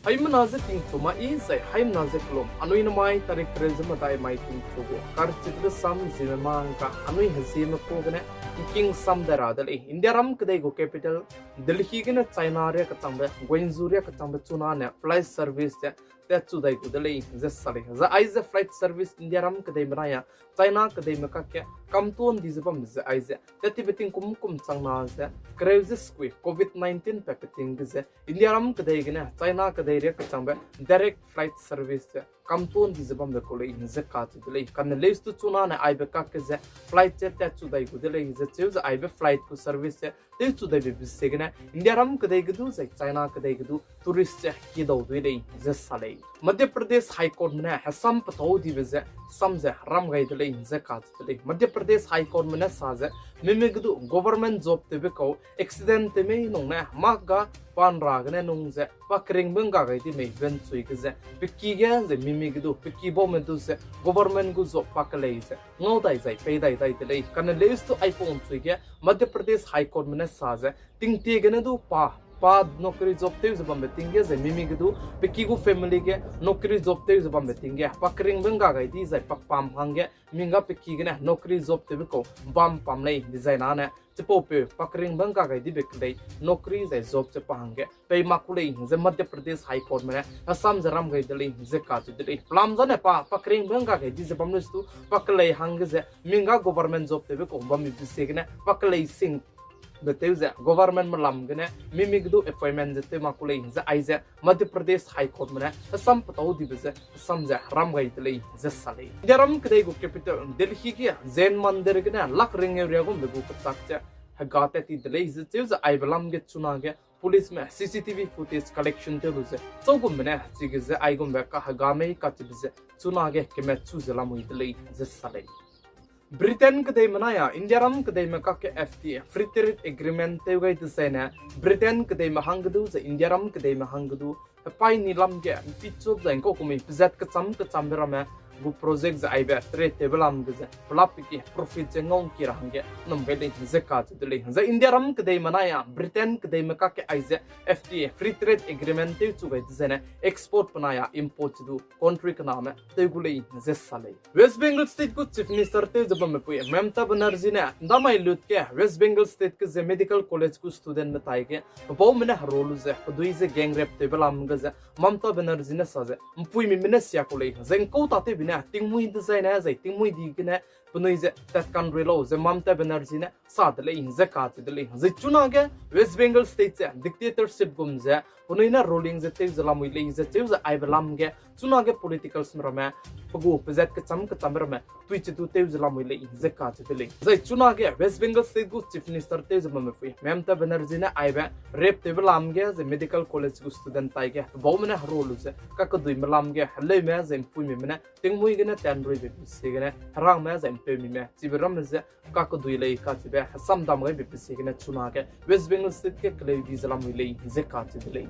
Haimana ze ting tuma izai haimana ze klom anui namai tarik rezuma dai mai ting tugo karchidra sam Zememanka anui Zeme kogane king sam daradali India ram kadai go capital Delhi gane China ria katambe Guangzhou katambe chuna ne flight service that to dai kudali ze sali za aize flight service India ram kadai manaya China kadai makake kamton dizabam ze aize tati beting kum changna ze crisis squi COVID-19 paketing ze India ram kadai gane China kadai ria katambe direct flight service kamton dizabam de kolei ze katidlei kan leis tu chuna ne aibe kakke ze flight jet that to dai kudali ze choose aibe flight ku service te to dai bisegene India ram kadai gudu ze China kadai gudu tourist ki do dei ze sale Madhya Pradesh High Court में हसम पताऊ दिवसे समझे रम गई दले इंजे काट दले Madhya Pradesh high court में साजे मिमिगदु government job तेबे को एक्सीडेंट तेमे नोंने मागा पान रागने नोंजे पकरिंग बंगा गई में वेन सुइगजे पिकी गे जे मिमिगदु पिकी बो में दुसे गवर्नमेंट गु जॉब पकले से नोदाई जाई पेदाई दाई दले कने लेस तो iPhone सुइगे Madhya Pradesh high court में साजे तिंग तेगने दु पा नौकरी जॉब ते जब बेटिंगे जे मिमी गदु पिकी गु फैमिली के नौकरी जॉब ते जब बेटिंगे पकरिंग बंगा गई दी जे पकपाम हांगे मिंगा पिकी गने नौकरी जॉब ते को बम पम नै डिजाइन आने चिपो पे पकरिंग बंगा गई दी बेकले नौकरी जे जॉब से पहांगे पे माकुले जे मध्य प्रदेश हाई कोर्ट में असम जरम गई दले जे काजु दले प्लाम जने पकरिंग बंगा गई दी जे बमनस्तु पकले हांगे जे मिंगा गवर्नमेंट जॉब ते को बम बिसेगने पकले सिंग बेतेउजे गवर्नमेंट मलम गने मिमिगदु अपॉइंटमेंट जते माकुले जे आइजे मध्य प्रदेश हाई कोर्ट में असम पताऊ दिबजे समझे राम गई दले जे साले जरम कदे गु कैपिटल दिल्ली के जैन मंदिर गने लक रिंग एरिया गु बेगु कतकचे हगाते ती दले जे तेउजे आइबलम गे चुनागे पुलिस में सीसीटीवी फुटेज कलेक्शन ते बुजे चौगुम में जिगे जे आइगुम बेका हगामे काचिबजे चुनागे केमे चुजला मुई दले जे साले ब्रिटेन कदे मनाया इंडिया रम कदे में का के एफटीए फ्री ट्रेड एग्रीमेंट ते गई तसेने ब्रिटेन कदे में हंगदु से इंडिया रम कदे में हंगदु पाई नीलम के पिचो जंको कुमी पिजत के चम में गु प्रोजेक्ट ज आइबे ट्रेड टेबल आम गजे प्लाप की प्रॉफिट जंगों की रहंगे नम बेले जे काज दले जे इंडिया रम कदे मनाया ब्रिटेन कदे में का के आइजे एफटीए फ्री ट्रेड एग्रीमेंट ते चुगे जने एक्सपोर्ट बनाया इंपोर्ट दु कंट्री का नाम ते गुले जे साले वेस्ट बंगाल स्टेट को चीफ मिनिस्टर ते जब में पुए ममता बनर्जी ने दमाई लुट के वेस्ट बंगाल स्टेट के जे मेडिकल कॉलेज को स्टूडेंट में ताई के बो में रोल जे दुई जे गैंग रेप टेबल आम गजे ममता बनर्जी ने सजे पुई में मिनसिया को ले जेंको ताते बिना tingmui design as a tingmui digene punoize that country law the Mamta Banerjee ne sadle in zakat dele the chunage West Bengal state dictatorship gumze punoina ruling the te zalamui le the te aibalam ge chunage political smrame pagu pezet ke cham me twitch tu te zalamui le zakat dele the chunage West Bengal state gu chief minister te zamame fu Mamta Banerjee ne aiba rape te balam ge the medical college gu student tai ge baumene role ze kakadui malam ge halle me ze pui me ne tingmui gene tanrui be sigene rang me ze पे में चिबरम से काको दुइले काचिबे Hasam दामगे बिपिसिगने चुनागे waste Bengal state के क्लेवी जलामुइले जे काचिबले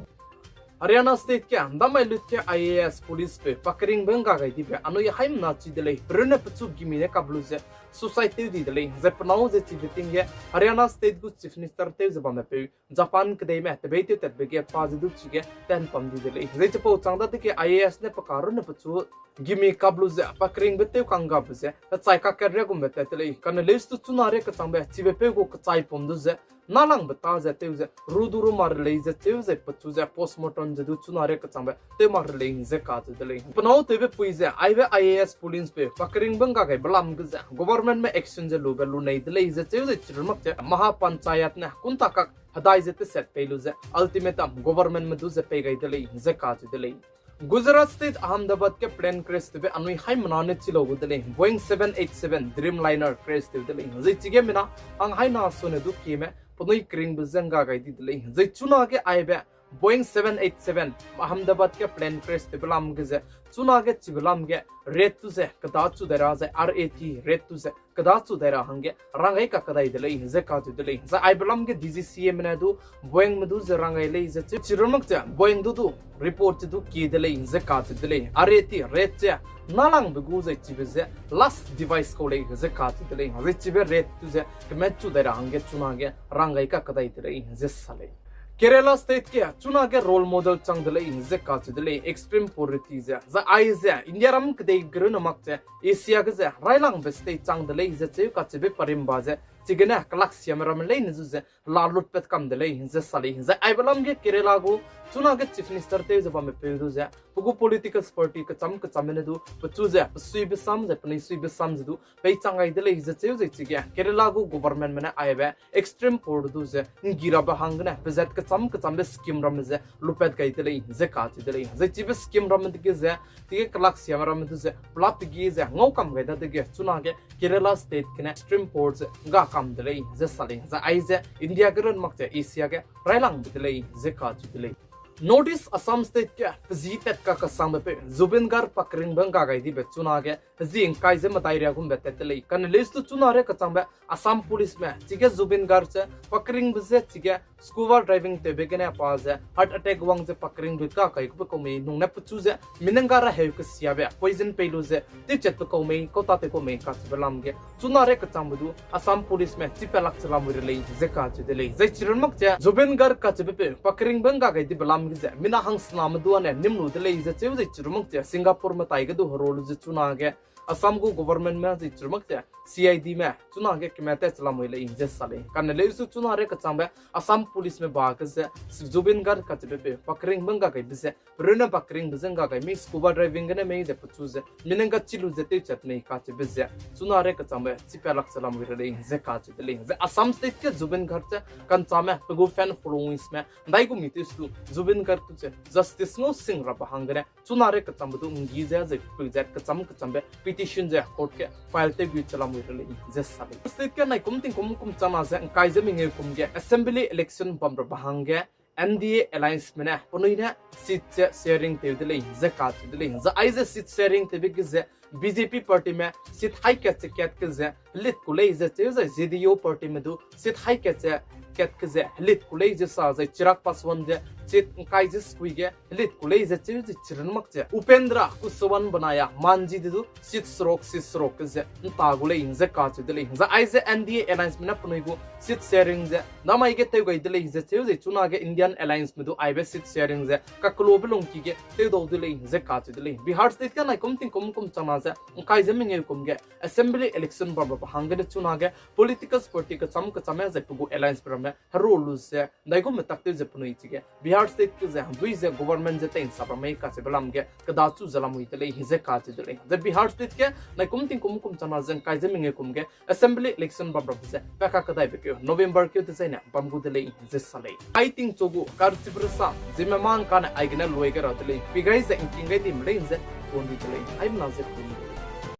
Haryana state के अंदमाई लुट के IAS police पे पकरिंग बंगा गई दिबे अनु हाइम नाची दिले ब्रने पचु गिमिने काबलुजे सोसाइटी दिले जे पनाउ जे चिबिटिंगे हरियाणा स्टेट गु चीफ मिनिस्टर ते जबामे पे जापान कदे में तबेते तबेगे पाजदु चिगे तन पम दिले जे चपो चांदा के आईएएस ने पकारो ने पचु गिमी काबलुजे पकरिंग बेते कांगा बजे चाइका कररे गुम बेते तले कन लिस्ट चुनारे क चांबे चिबे पे गु चाइ पमदुजे नालांग बता जाते उजे रुदुरु मार ले जाते उजे पचुजे पोस्टमार्टम जदु चुनारे क चांबे ते मार ले जे काज दले पनाउ तेबे पुइजे आइबे आईएएस पुलिस पे पकरिंग बंगा गई बलाम गजे गवर्नमेंट में एक्शन जे लोबे लु नै दले जे उजे चिरमक महापंचायत ने कुंता का हदाई जते सेट पेलुजे अल्टीमेटम गवर्नमेंट में दुजे पे गई दले जे काज दले गुजरात स्टेट अहमदाबाद के प्लेन क्रैश ते अनुई हाई मनाने चिलो गुदले बोइंग 787 ड्रीम लाइनर क्रैश ते दले जे चिगे मिना अंग हाई ना सोने दु की में पनुई क्रिंग बजंगा गई दले जे चुना के आइबे बोइंग 787 अहमदाबाद के प्लेन क्रैश ते बलाम गजे चुना के चिबलाम के रेट टू से कदा चु दरा जे आरएटी रेट टू से कदा चु दरा हंगे रंगाई का कदाई दले जे का चु दले जे आइबलाम के डीजीसीएम ने दु बोइंग में दु जे रंगाई ले जे चिरमक जे बोइंग दु रिपोर्ट दु की दले जे का चु दले आरएटी रेट जे नालांग बगु जे चिबे लास्ट डिवाइस को ले जे का चु दले जे चिबे रेट टू जे कमेचु दरा हंगे चुना के रंगाई का कदाई दले जे साले Kerala state ke chuna ke role model chang dele in ze ka dele extreme poverty ze za ai ze India ram ke de grun mak ze Asia ke ze railang be state chang dele ze che ka che be parim ba ze chigena galaxy ram le ni ze la lut pet kam dele in ze sali ze ai balam ke Kerala go chuna ke chief minister te ze ba me pe du ze pugu political party ka cham ne du chu ze sui be sam ze pani sui be sam ze du pe chang ai dele ze che ze chige Kerala go government mena ai be extreme poor du ze gira ba hang na bezet ka cham be scheme ram ze lupet kai dele ze ka dele ze chi be scheme ram de ke ze ti ke galaxy ram de ze plap ge ze ngau kam ga de ge chuna ke Kerala state ke extreme poor ze ga kam dele ze sali za ai ze India gren mak ze Asia ke railang dele ze ka dele Notice Assam state ke zitet ka kasam pe Zubingar pakring banga gai di be chuna ge zing kai ze matai ria gum bete tele kan list chuna re ka chang be Assam police me chige Zubingar che pakring bze chige scuba driving te be gene pa ze heart attack wang ze pakring du ka kai ko me nung na puchu ze minangara he ka sia be poison pelu ze ti chet ko me ko ta te ko me ka belam ge chuna re ka chang bu Assam police me chipelak chalam ri le ze ka che de le ze chiran mak che Zubingar ka che be pakring banga gai di belam Mina hang snam duane nimnu de le ze che ze chirmuk te Singapore ma tai ge du rol ze chuna ge Assam go government me ze chirmuk te CID me chuna ge kemete chalam le in je sale kan le su chuna re ka chambe Assam police me ba ge ze Zubingar ka che be pakring banga ge bise rena pakring bzenga ge mi scuba driving ne me de puchu ze minanga chilu ze te chat me ka che be ze chuna re ka chambe chipelak chalam le in ze ka che le ze Assam state ke Zubingar che kan chame go fan following me dai go mitis tu Zubingar tu che justice no sing ra bahangre chuna re ka chambu ngi ze ze project ka chambe petition ze court ke file te bi chalam le ze sabe state ke nai kum chana ze kai ze minge kum ge assembly election bam ra bahangge NDA alliance mena ponoina seat sharing te de le ze ka de le za ai ze seat sharing te bi ze BJP party में seat high के जे lit कुले जे ZDU party में दो seat high के जे lit कुले जे सा जे चिराग पासवान जे चित काय जे स्कुइगे lit कुले जे चिरनमक जे उपेंद्र कुसवन बनाया मानजी दो seat stroke जे तागुले इंजे काच दले इंजा आई जे NDA alliance में पनोइगो seat sharing जे नमाई के ते गई दले जे चुना के इंडियन alliance में दो आईबे seat sharing जे का ग्लोबल उनकी के ते दो दले इंजे काच दले बिहार स्टेट का ना कुम चमा kai jamin nge kumge assembly election ba hangde chuna ge political party ka chame je pugu alliance prame role se daigo me takte je punoi chige Bihar state ke je handui je government je tain sa me ka se balam ge kada chu zalam uitele hize ka je dele the Bihar state ke na kum chama zen kai jamin nge kumge assembly election ba je paka kadai be ke November ke te na bamgu dele je sale I think chogu kar chibrsa Zememankanews aigna loiga ratele bigai je inkingai di mle je kondi dele I'm not